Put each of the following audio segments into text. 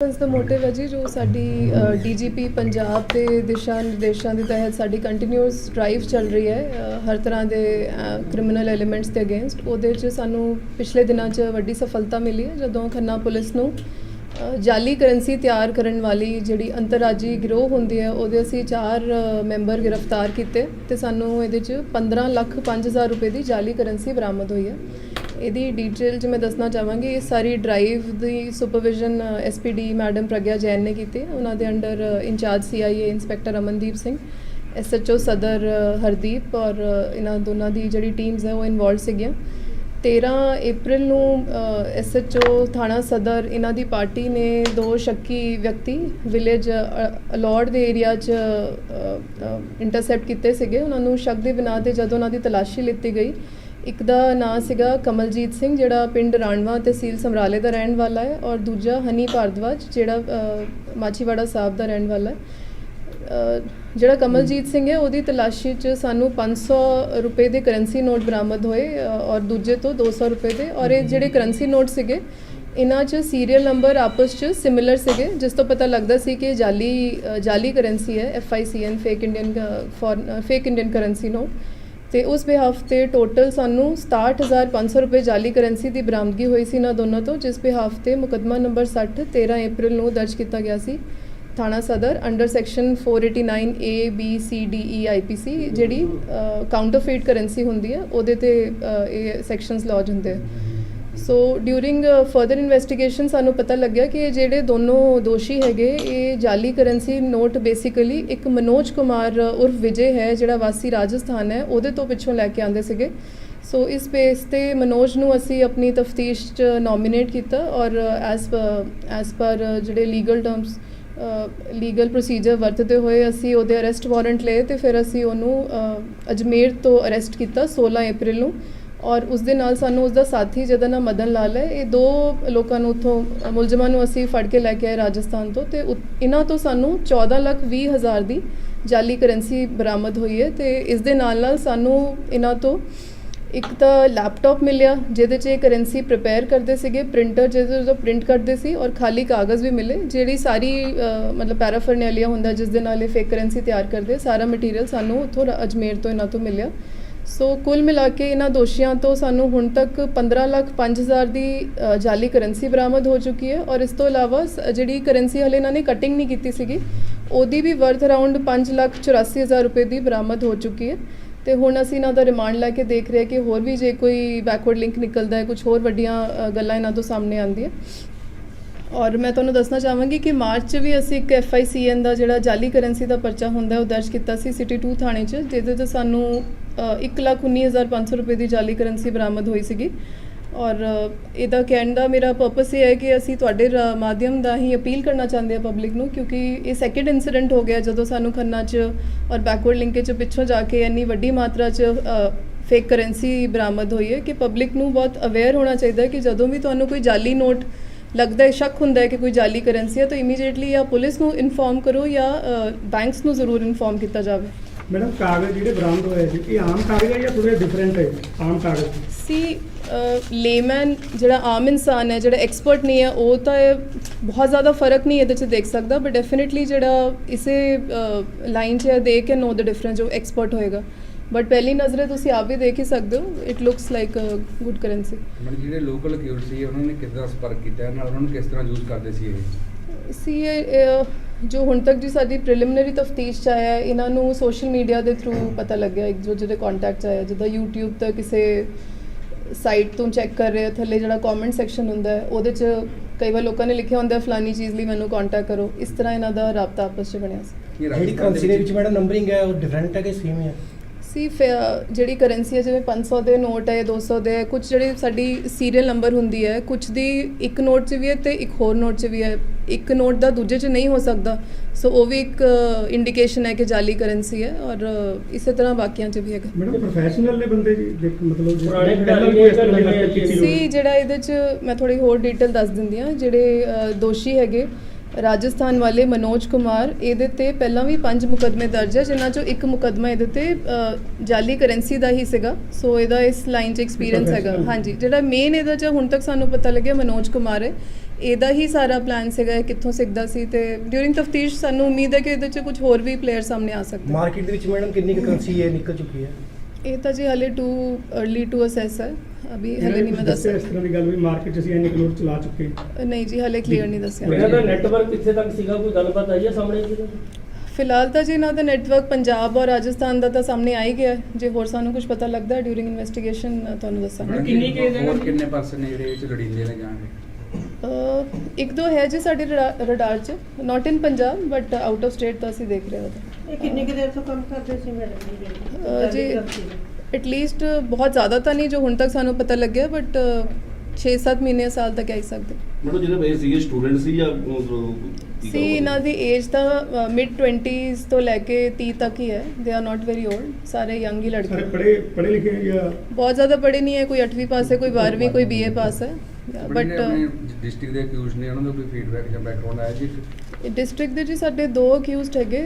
ਦਾ motive ਹੈ ਜੀ ਜੋ ਸਾਡੀ ਡੀਜੀਪੀ ਪੰਜਾਬ ਦੇ ਦਿਸ਼ਾ ਨਿਰਦੇਸ਼ਾਂ ਦੇ ਤਹਿਤ ਸਾਡੀ ਕੰਟੀਨਿਊਸ ਡਰਾਈਵ ਚੱਲ ਰਹੀ ਹੈ ਹਰ ਤਰ੍ਹਾਂ ਦੇ ਕ੍ਰਿਮੀਨਲ ਐਲੀਮੈਂਟਸ ਦੇ ਅਗੇਂਸਟ। ਉਹਦੇ 'ਚ ਸਾਨੂੰ ਪਿਛਲੇ ਦਿਨਾਂ 'ਚ ਵੱਡੀ ਸਫਲਤਾ ਮਿਲੀ ਹੈ ਜਦੋਂ ਖੰਨਾ ਪੁਲਿਸ ਨੂੰ ਜਾਲੀ ਕਰੰਸੀ ਤਿਆਰ ਕਰਨ ਵਾਲੀ ਜਿਹੜੀ ਅੰਤਰਰਾਜੀ ਗਿਰੋਹ ਹੁੰਦੀ ਹੈ ਉਹਦੇ ਅਸੀਂ 4 ਮੈਂਬਰ ਗ੍ਰਿਫਤਾਰ ਕੀਤੇ ਤੇ ਸਾਨੂੰ ਇਹਦੇ 'ਚ 15,05,000 ਰੁਪਏ ਦੀ ਜਾਲੀ ਕਰੰਸੀ ਬਰਾਮਦ ਹੋਈ ਹੈ। ਇਹਦੀ ਡਿਟੇਲ 'ਚ ਮੈਂ ਦੱਸਣਾ ਚਾਹਾਂਗੀ ਇਹ ਸਾਰੀ ਡਰਾਈਵ ਦੀ supervision SPD madam Pragya Jain ਨੇ ਕੀਤੀ। ਉਹਨਾਂ ਦੇ under incharge CIA inspector Amandeep Singh, SHO Sadar Hardeep ਔਰ ਇਹਨਾਂ ਦੋਨਾਂ ਦੀ ਜਿਹੜੀ ਟੀਮਸ ਹੈ ਉਹ ਇਨਵੋਲਵ ਸੀਗੀਆਂ। 13 ਅਪ੍ਰੈਲ ਨੂੰ SHO ਥਾਣਾ ਸਦਰ ਇਹਨਾਂ ਦੀ ਪਾਰਟੀ ਨੇ 2 ਸ਼ੱਕੀ ਵਿਅਕਤੀ ਵਿਲੇਜ ਅਲੌੜ ਦੇ ਏਰੀਆ 'ਚ ਇੰਟਰਸੈਪਟ ਕੀਤੇ ਸੀਗੇ। ਉਹਨਾਂ ਨੂੰ ਸ਼ੱਕ ਦੇ ਬਿਨਾਂ ਤੇ ਜਦੋਂ ਉਹਨਾਂ ਦੀ ਤਲਾਸ਼ੀ ਲਿੱਤੀ ਗਈ, ਇੱਕ ਦਾ ਨਾਂ ਸੀਗਾ ਕਮਲਜੀਤ ਸਿੰਘ ਜਿਹੜਾ ਪਿੰਡ ਰਾਣਵਾ ਤਹਿਸੀਲ ਸਮਰਾਲੇ ਦਾ ਰਹਿਣ ਵਾਲਾ ਹੈ ਔਰ ਦੂਜਾ ਹਨੀ ਭਾਰਦਵਾਜ ਜਿਹੜਾ ਮਾਚੀਵਾੜਾ ਸਾਹਿਬ ਦਾ ਰਹਿਣ ਵਾਲਾ ਹੈ। ਜਿਹੜਾ ਕਮਲਜੀਤ ਸਿੰਘ ਹੈ ਉਹਦੀ ਤਲਾਸ਼ੀ 'ਚ ਸਾਨੂੰ 500 ਰੁਪਏ ਦੇ ਕਰੰਸੀ ਨੋਟ ਬਰਾਮਦ ਹੋਏ ਔਰ ਦੂਜੇ ਤੋਂ 200 ਰੁਪਏ ਦੇ। ਔਰ ਇਹ ਜਿਹੜੇ ਕਰੰਸੀ ਨੋਟ ਸੀਗੇ ਇਹਨਾਂ 'ਚ ਸੀਰੀਅਲ ਨੰਬਰ ਆਪਸ 'ਚ ਸਿਮਿਲਰ ਸੀਗੇ, ਜਿਸ ਤੋਂ ਪਤਾ ਲੱਗਦਾ ਸੀ ਕਿ ਜਾਲੀ ਕਰੰਸੀ ਹੈ FICN fake Indian currency note. ਤੇ ਉਸ ਬਿਹਾਫ ਤੇ ਟੋਟਲ ਸਾਨੂੰ 67,500 ਰੁਪਏ ਜਾਲੀ ਕਰੰਸੀ ਦੀ ਬਰਾਮਦਗੀ ਹੋਈ ਸੀ ਇਹਨਾਂ ਦੋਨਾਂ ਤੋਂ, ਜਿਸ ਬਿਹਾਫ ਤੇ ਮੁਕੱਦਮਾ ਨੰਬਰ 60 13 ਅਪ੍ਰੈਲ ਨੂੰ ਦਰਜ ਕੀਤਾ ਗਿਆ ਸੀ ਥਾਣਾ ਸਦਰ under section 489 A B C D E IPC ਜਿਹੜੀ ਕਾਊਂਟਰਫੀਟ ਕਰੰਸੀ ਹੁੰਦੀ ਹੈ ਉਹਦੇ ਤੇ ਇਹ ਸੈਕਸ਼ਨਸ ਲੌਜ ਹੁੰਦੇ ਆ। ਸੋ ਡਿਊਰਿੰਗ ਫਰਦਰ ਇਨਵੈਸਟੀਗੇਸ਼ਨ ਸਾਨੂੰ ਪਤਾ ਲੱਗਿਆ ਕਿ ਇਹ ਜਿਹੜੇ ਦੋਨੋਂ ਦੋਸ਼ੀ ਹੈਗੇ ਇਹ ਜਾਲੀ ਕਰੰਸੀ ਨੋਟ ਬੇਸਿਕਲੀ ਇੱਕ ਮਨੋਜ ਕੁਮਾਰ ਉਰਫ ਵਿਜੇ ਹੈ ਜਿਹੜਾ ਵਾਸੀ ਰਾਜਸਥਾਨ ਹੈ ਉਹਦੇ ਤੋਂ ਪਿੱਛੋਂ ਲੈ ਕੇ ਆਉਂਦੇ ਸੀਗੇ। ਸੋ ਇਸ ਬੇਸ ਤੇ ਮਨੋਜ ਨੂੰ ਅਸੀਂ ਆਪਣੀ ਤਫਤੀਸ਼ 'ਚ ਨੋਮੀਨੇਟ ਕੀਤਾ ਔਰ ਐਸ ਪਰ ਜਿਹੜੇ ਲੀਗਲ ਪ੍ਰੋਸੀਜਰ ਵਰਤਦੇ ਹੋਏ ਅਸੀਂ ਉਹਦੇ ਅਰੈਸਟ ਵਾਰੰਟ ਲਏ ਤੇ ਫਿਰ ਅਸੀਂ ਉਹਨੂੰ ਅਜਮੇਰ ਤੋਂ ਅਰੈਸਟ ਕੀਤਾ 16 ਅਪ੍ਰੈਲ ਨੂੰ। ਔਰ ਉਸ ਦੇ ਨਾਲ ਸਾਨੂੰ ਉਸਦਾ ਸਾਥੀ ਜਿਹਦਾ ਨਾਮ ਮਦਨ ਲਾਲ ਹੈ, ਇਹ 2 ਲੋਕਾਂ ਨੂੰ ਉੱਥੋਂ ਮੁਲਜ਼ਮਾਂ ਨੂੰ ਅਸੀਂ ਫੜ ਕੇ ਲੈ ਕੇ ਆਏ ਰਾਜਸਥਾਨ ਤੋਂ ਤੇ ਇਹਨਾਂ ਤੋਂ ਸਾਨੂੰ 14,20,000 ਦੀ ਜਾਲੀ ਕਰੰਸੀ ਬਰਾਮਦ ਹੋਈ ਹੈ। ਤੇ ਇਸ ਦੇ ਨਾਲ ਸਾਨੂੰ ਇਹਨਾਂ ਤੋਂ ਇੱਕ ਤਾਂ ਲੈਪਟਾਪ ਮਿਲਿਆ ਜਿਹਦੇ 'ਚ ਇਹ ਕਰੰਸੀ ਪ੍ਰਿਪੇਅਰ ਕਰਦੇ ਸੀਗੇ, ਪ੍ਰਿੰਟਰ ਜਿਹਦੇ ਤੋਂ ਪ੍ਰਿੰਟ ਕਰਦੇ ਸੀ ਔਰ ਖਾਲੀ ਕਾਗਜ਼ ਵੀ ਮਿਲੇ ਜਿਹੜੀ ਸਾਰੀ ਮਤਲਬ ਪੈਰਾਫਰਨੈਲੀਆ ਹੁੰਦਾ ਜਿਸ ਦੇ ਨਾਲ ਇਹ ਫੇਕ ਕਰੰਸੀ ਤਿਆਰ ਕਰਦੇ, ਸਾਰਾ ਮਟੀਰੀਅਲ ਸਾਨੂੰ ਉੱਥੋਂ ਅਜਮੇਰ ਤੋਂ ਇਹਨਾਂ ਤੋਂ ਮਿਲਿਆ। ਸੋ ਕੁੱਲ ਮਿਲਾ ਕੇ ਇਹਨਾਂ ਦੋਸ਼ੀਆਂ ਤੋਂ ਸਾਨੂੰ ਹੁਣ ਤੱਕ 15,05,000 ਦੀ ਜਾਲੀ ਕਰੰਸੀ ਬਰਾਮਦ ਹੋ ਚੁੱਕੀ ਹੈ ਔਰ ਇਸ ਤੋਂ ਇਲਾਵਾ ਜਿਹੜੀ ਕਰੰਸੀ ਹਲੇ ਇਹਨਾਂ ਨੇ ਕਟਿੰਗ ਨਹੀਂ ਕੀਤੀ ਸੀਗੀ ਉਹਦੀ ਵੀ ਵਰਥ ਅਰਾਊਂਡ 5,84,000 ਰੁਪਏ ਦੀ ਬਰਾਮਦ ਹੋ ਚੁੱਕੀ ਹੈ। ਤੇ ਹੁਣ ਅਸੀਂ ਇਹਨਾਂ ਦਾ ਰਿਮਾਂਡ ਲੈ ਕੇ ਦੇਖ ਰਹੇ ਕਿ ਹੋਰ ਵੀ ਜੇ ਕੋਈ ਬੈਕਵਰਡ ਲਿੰਕ ਨਿਕਲਦਾ ਹੈ, ਕੁਝ ਹੋਰ ਵੱਡੀਆਂ ਗੱਲਾਂ ਇਹਨਾਂ ਤੋਂ ਸਾਹਮਣੇ ਆਉਂਦੀਆਂ। ਔਰ ਮੈਂ ਤੁਹਾਨੂੰ ਦੱਸਣਾ ਚਾਹਾਂਗੀ ਕਿ ਮਾਰਚ 'ਚ ਵੀ ਅਸੀਂ ਇੱਕ FICN ਦਾ ਜਿਹੜਾ ਜਾਲੀ ਕਰੰਸੀ ਦਾ ਪਰਚਾ ਹੁੰਦਾ ਉਹ ਦਰਜ ਕੀਤਾ ਸੀ ਸਿਟੀ 2 ਥਾਣੇ 'ਚ, ਜਿਹਦੇ 'ਤੇ ਸਾਨੂੰ 1,19,500 ਰੁਪਏ ਦੀ ਜਾਲੀ ਕਰੰਸੀ ਬਰਾਮਦ ਹੋਈ ਸੀਗੀ। ਔਰ ਇਹਦਾ ਕਹਿਣ ਦਾ ਮੇਰਾ ਪਰਪਸ ਇਹ ਹੈ ਕਿ ਅਸੀਂ ਤੁਹਾਡੇ ਮਾਧਿਅਮ ਦਾ ਹੀ ਅਪੀਲ ਕਰਨਾ ਚਾਹੁੰਦੇ ਹਾਂ ਪਬਲਿਕ ਨੂੰ, ਕਿਉਂਕਿ ਇਹ ਸੈਕਿੰਡ ਇਨਸੀਡੈਂਟ ਹੋ ਗਿਆ ਜਦੋਂ ਸਾਨੂੰ ਖੰਨਾ 'ਚ ਔਰ ਬੈਕਵਰਡ ਲਿੰਕੇਜ 'ਚ ਪਿੱਛੋਂ ਜਾ ਕੇ ਇੰਨੀ ਵੱਡੀ ਮਾਤਰਾ 'ਚ ਫੇਕ ਕਰੰਸੀ ਬਰਾਮਦ ਹੋਈ ਹੈ ਕਿ ਪਬਲਿਕ ਨੂੰ ਬਹੁਤ ਅਵੇਅਰ ਹੋਣਾ ਚਾਹੀਦਾ ਹੈ ਕਿ ਜਦੋਂ ਵੀ ਤੁਹਾਨੂੰ ਕੋਈ ਜਾਲੀ ਨੋਟ ਲੱਗਦਾ ਹੈ, ਸ਼ੱਕ ਹੁੰਦਾ ਹੈ ਕਿ ਕੋਈ ਜਾਲੀ ਕਰੰਸੀ ਹੈ ਤਾਂ ਇਮੀਡੀਏਟਲੀ ਜਾਂ ਪੁਲਿਸ ਨੂੰ ਇਨਫੋਰਮ ਕਰੋ ਜਾਂ ਬੈਂਕਸ ਨੂੰ ਜ਼ਰੂਰ ਇਨਫੋਰਮ ਕੀਤਾ ਜਾਵੇ। ਮੈਡਮ ਕਾਗਜ਼ ਜਿਹੜੇ ਬਰਾਮਦ ਹੋਏ ਸੀ ਇਹ ਆਮ ਕਾਗਜ਼ ਹੈ ਜਾਂ ਥੋੜ੍ਹੇ ਡਿਫਰੈਂਟ ਹੈ? ਆਮ ਕਾਗਜ਼ ਸੀ। ਲੇਮੈਨ ਜਿਹੜਾ ਆਮ ਇਨਸਾਨ ਹੈ ਜਿਹੜਾ ਐਕਸਪਰਟ ਨਹੀਂ ਹੈ ਉਹ ਤਾਂ ਬਹੁਤ ਜ਼ਿਆਦਾ ਫਰਕ ਨਹੀਂ ਇਹਦੇ 'ਚ ਦੇਖ ਸਕਦਾ, ਬਟ ਡੈਫੀਨੇਟਲੀ ਜਿਹੜਾ ਇਸੇ ਲਾਈਨ 'ਚ ਦੇ ਕੇ ਨੋ ਦ ਡਿਫਰੈਂਸ ਜੋ ਐਕਸਪਰਟ ਹੋਏਗਾ। ਬਟ ਪਹਿਲੀ ਨਜ਼ਰੇ ਤੁਸੀਂ ਆਪ ਵੀ ਦੇਖ ਹੀ ਸਕਦੇ ਹੋ it looks like good currency. ਜਿਹੜੇ ਲੋਕਲ ਅਕਿਊਜ਼ ਸੀ ਉਹਨਾਂ ਨੇ ਕਿਸ ਤਰ੍ਹਾਂ ਸੰਪਰਕ ਕੀਤਾ ਨਾਲ ਉਹਨਾਂ ਨੂੰ ਕਿਸ ਤਰ੍ਹਾਂ ਯੂਜ਼ ਕਰਦੇ ਸੀ ਜੋ ਹੁਣ ਤੱਕ ਜੀ ਸਾਡੀ ਪ੍ਰੀਲਿਮਿਨਰੀ ਤਫਤੀਸ਼ 'ਚ ਆਇਆ ਇਹਨਾਂ ਨੂੰ ਸੋਸ਼ਲ ਮੀਡੀਆ ਦੇ ਥਰੂ ਪਤਾ ਲੱਗਿਆ, ਇੱਕ ਜਿਹਦੇ ਕੰਟੈਕਟ 'ਚ ਆਇਆ ਜਿੱਦਾਂ YouTube ਤੇ ਕਿਸੇ ਸਾਈਟ ਤੋਂ ਚੈੱਕ ਕਰ ਰਹੇ ਥੱਲੇ ਜਿਹੜਾ ਕਮੈਂਟ ਸੈਕਸ਼ਨ ਹੁੰਦਾ ਹੈ ਉਹਦੇ 'ਚ ਕਈ ਵਾਰ ਲੋਕਾਂ ਨੇ ਲਿਖਿਆ ਹੁੰਦਾ ਫਲਾਨੀ ਚੀਜ਼ ਲਈ ਮੈਨੂੰ ਕੰਟੈਕਟ ਕਰੋ, ਇਸ ਤਰ੍ਹਾਂ ਇਹਨਾਂ ਦਾ ਰਾਬਤਾ ਆਪਸ 'ਚ ਬਣਿਆ ਸੀ। ਜਿਹੜੀ ਕਰੰਸੀ ਦੇ ਵਿੱਚ ਮੈਡਮ ਨੰਬਰਿੰਗ ਹੈ ਉਹ ਡਿਫਰੈਂਟ ਹੈ ਕਿ ਸੇਮ ਹੈ? ਜਿਹੜੀ ਕਰੰਸੀ ਹੈ ਜਿਵੇਂ 500 ਦੇ ਨੋਟ ਹੈ, 200 ਦੇ, ਕੁਝ ਜਿਹੜੀ ਸਾਡੀ ਸੀਰੀਅਲ ਨੰਬਰ ਹੁੰਦੀ ਹੈ ਕੁਝ ਦੀ ਇੱਕ ਨੋਟ 'ਚ ਵੀ ਹੈ ਤੇ ਇੱਕ ਹੋਰ ਨੋਟ 'ਚ ਵੀ ਹੈ, ਇੱਕ ਨੋਟ ਦਾ ਦੂਜੇ 'ਚ ਨਹੀਂ ਹੋ ਸਕਦਾ। ਸੋ ਉਹ ਵੀ ਇੱਕ ਇੰਡੀਕੇਸ਼ਨ ਹੈ ਕਿ ਜਾਲੀ ਕਰੰਸੀ ਹੈ ਔਰ ਇਸੇ ਤਰ੍ਹਾਂ ਬਾਕੀਆਂ 'ਚ ਵੀ ਹੈਗਾ। ਮੈਡਮ ਪ੍ਰੋਫੈਸ਼ਨਲ ਨੇ ਬੰਦੇ ਜੀ ਮਤਲਬ ਜਿਹੜਾ ਇਹਦੇ 'ਚ ਮੈਂ ਥੋੜੀ ਹੋਰ ਡਿਟੇਲ ਦੱਸ ਦਿੰਦੀ ਹਾਂ। ਜਿਹੜੇ ਦੋਸ਼ੀ ਹੈਗੇ ਰਾਜਸਥਾਨ ਵਾਲੇ ਮਨੋਜ ਕੁਮਾਰ, ਇਹਦੇ ਤੇ ਪਹਿਲਾਂ ਵੀ 5 ਮੁਕੱਦਮੇ ਦਰਜ ਹੈ ਜਿਨ੍ਹਾਂ 'ਚੋਂ ਇੱਕ ਮੁਕੱਦਮਾ ਇਹਦੇ ਤੇ ਜਾਲੀ ਕਰੰਸੀ ਦਾ ਹੀ ਸੀਗਾ। ਸੋ ਇਹਦਾ ਇਸ ਲਾਈਨ 'ਚ ਐਕਸਪੀਰੀਅੰਸ ਹੈਗਾ। ਹਾਂਜੀ, ਜਿਹੜਾ ਮੇਨ ਇਹਦਾ 'ਚ ਹੁਣ ਤੱਕ ਸਾਨੂੰ ਪਤਾ ਲੱਗਿਆ ਮਨੋਜ ਕੁਮਾਰ ਹੈ, ਇਹਦਾ ਹੀ ਸਾਰਾ ਪਲਾਨ ਸੀਗਾ ਇਹ ਕਿੱਥੋਂ ਸਿੱਖਦਾ ਸੀ ਤੇ ਡਿਊਰਿੰਗ ਤਫਤੀਸ਼ ਸਾਨੂੰ ਉਮੀਦ ਹੈ ਕਿ ਇਹਦੇ 'ਚ ਕੁਝ ਹੋਰ ਵੀ ਪਲੇਅਰ ਸਾਹਮਣੇ ਆ ਸਕਦੇ ਮਾਰਕੀਟ ਦੇ ਵਿੱਚ ਮੈਡਮ ਕਿੰਨੀ ਕੁ ਕਰੰਸੀ ਹੈ ਨਿਕਲ ਚੁੱਕੀ ਹੈ? ਇਹ ਤਾਂ ਜੀ ਹਲੇ ਟੂ अर्ਲੀ ਟੂ ਅਸੈਸ ਹੈ ਅਭੀ ਹਲੇ ਨਹੀਂ ਮੈਂ ਦੱਸ ਇਸ ਤਰ੍ਹਾਂ ਦੀ ਗੱਲ ਵੀ ਮਾਰਕੀਟ 'ਚ ਅਸੀਂ ਇੰਨੇ ਕਰੋੜ ਚਲਾ ਚੁੱਕੇ ਨਹੀਂ ਜੀ ਹਲੇ ਕਲੀਅਰ ਨਹੀਂ ਦੱਸਿਆ ਇਹਨਾਂ ਦਾ ਨੈਟਵਰਕ ਕਿੱਥੇ ਤੱਕ ਸੀਗਾ, ਕੋਈ ਗੱਲਬਾਤ ਆਈ ਹੈ ਸਾਹਮਣੇ ਜੀ? ਫਿਲਹਾਲ ਤਾਂ ਜੀ ਇਹਨਾਂ ਦਾ ਨੈਟਵਰਕ ਪੰਜਾਬ ਔਰ ਰਾਜਸਥਾਨ ਦਾ ਤਾਂ ਸਾਹਮਣੇ ਆ ਹੀ ਗਿਆ ਹੈ। ਜੇ ਹੋਰ ਸਾਨੂੰ ਕੁਝ ਪਤਾ ਲੱਗਦਾ ਡਿਊਰਿੰਗ ਇਨਵੈਸਟੀਗੇਸ਼ਨ ਤੁਹਾਨੂੰ ਦੱਸਾਂਗੇ। ਕਿੰਨੀ ਕੇਸ ਹੈ? ਹੋਰ ਕਿੰਨੇ ਪਰਸਨ ਨੇ ਜਿਹੜੇ ਇਹ 'ਚ ਲੜੀਂਦੇ ਨੇ ਜਾਣਗੇ? ਇੱਕ ਦੋ ਹੈ ਜੀ ਸਾਡੇ ਰਡਾਰ 'ਚ, not in Punjab but out of state ਤਾਂ ਅਸੀਂ ਦੇਖ ਰਹੇ ਹਾਂ ਉਹਦਾ। ਇਹ ਕਿੰਨੀ ਕੁ ਦੇਰ ਤੋਂ ਕੰਮ ਕਰਦੇ ਸੀ ਮੈਡਮ ਜੀ ਐਟਲੀਸਟ ਬਹੁਤ ਜ਼ਿਆਦਾ ਤਾਂ ਨਹੀਂ ਜੋ ਹੁਣ ਤੱਕ ਸਾਨੂੰ ਪਤਾ ਲੱਗਿਆ ਬਟ 6-7 ਮਹੀਨੇ ਸਾਲ ਤੱਕ ਕਹਿ ਸਕਦੇ ਮਤਲਬ ਜਿਹੜੇ ਇਹ ਸੀਗੇ ਸਟੂਡੈਂਟ ਸੀ ਜਾਂ ਮਤਲਬ ਸੀ ਇਹਨਾਂ ਦੀ ਏਜ ਤਾਂ ਮਿਡ 20s ਤੋਂ ਲੈ ਕੇ 30 ਤੱਕ ਹੀ ਹੈ। They are not very old, ਸਾਰੇ ਯੰਗ ਹੀ ਲੜਕੇ। ਸਾਰੇ ਪੜ੍ਹੇ ਲਿਖੇ ਹੈ ਜਾਂ ਬਹੁਤ ਜ਼ਿਆਦਾ ਪੜ੍ਹੇ ਨਹੀਂ ਹੈ, ਕੋਈ 8ਵੀਂ ਪਾਸ ਹੈ, ਕੋਈ 12ਵੀਂ, ਕੋਈ BA ਪਾਸ ਹੈ ਬਟ ਬਟ ਡਿਸਟ੍ਰਿਕਟ ਦੇ ਅਕਿਊਜ਼ ਨੇ ਉਹਨਾਂ ਦਾ ਕੋਈ ਫੀਡਬੈਕ ਜਾਂ ਬੈਕਗ੍ਰਾਉਂਡ ਆਇਆ ਜੀ? ਡਿਸਟ੍ਰਿਕਟ ਦੇ ਜੀ ਸਾਡੇ 2 ਅਕਿਊਜ਼ਡ ਹੈਗੇ।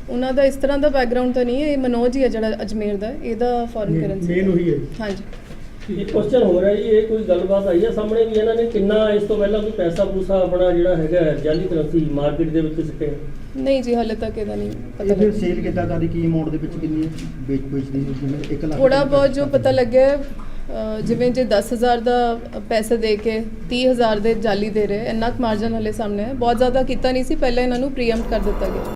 ਉਹਨਾਂ ਦਾ ਇਸ ਤਰ੍ਹਾਂ ਦਾ ਬੈਕਗ੍ਰਾਉਂਡ ਤਾਂ ਨਹੀਂ ਹੈ। ਇਹ ਮਨੋਜ ਹੀ ਹੈ ਜਿਹੜਾ ਅਜਮੇਰ ਦਾ, ਇਹਦਾ ਫੋਰਨ ਕਰੰਸੀ ਮੇਨ ਉਹੀ ਹੈ। ਹਾਂਜੀ। ਇੱਕ ਕੁਐਸਚਨ ਹੋ ਰਿਹਾ ਜੀ, ਇਹ ਕੋਈ ਗੱਲਬਾਤ ਆਈ ਹੈ ਸਾਹਮਣੇ ਵੀ ਇਹਨਾਂ ਨੇ ਕਿੰਨਾ ਇਸ ਤੋਂ ਪਹਿਲਾਂ ਕੋਈ ਪੈਸਾ ਪੂਸਾ ਆਪਣਾ ਜਿਹੜਾ ਹੈਗਾ ਜਾਲੀ ਕਰੰਸੀ ਮਾਰਕੀਟ ਦੇ ਵਿੱਚ ਸਿੱਟਿਆ? ਨਹੀਂ ਜੀ ਹਾਲੇ ਤੱਕ ਇਹਦਾ ਨਹੀਂ ਪਤਾ ਇਹ ਫਿਰ ਲੱਗਿਆ। ਸੇਲ ਕਿੱਦਾਂ ਕਰਦੀ, ਕੀ ਅਮਾਉਂਟ ਦੇ ਵਿੱਚ ਕਿੰਨੀ ਵੇਚਦੀ ਜਿਵੇਂ 1 ਲੱਖ? ਥੋੜਾ ਬਹੁਤ ਜੋ ਪਤਾ ਲੱਗਿਆ ਜਿਵੇਂ ਜੇ 10,000 ਦਾ ਪੈਸੇ ਦੇ ਕੇ 30,000 ਦੇ ਜਾਲੀ ਦੇ ਰਹੇ, ਇੰਨਾ ਕੁ ਮਾਰਜਨ ਹਲੇ ਸਾਹਮਣੇ ਹੈ। ਬਹੁਤ ਜ਼ਿਆਦਾ ਕੀਤਾ ਨਹੀਂ ਸੀ, ਪਹਿਲਾਂ ਇਹਨਾਂ ਨੂੰ ਪ੍ਰੀਐਮਪਟ ਕਰ ਦਿੱਤਾ ਗਿਆ।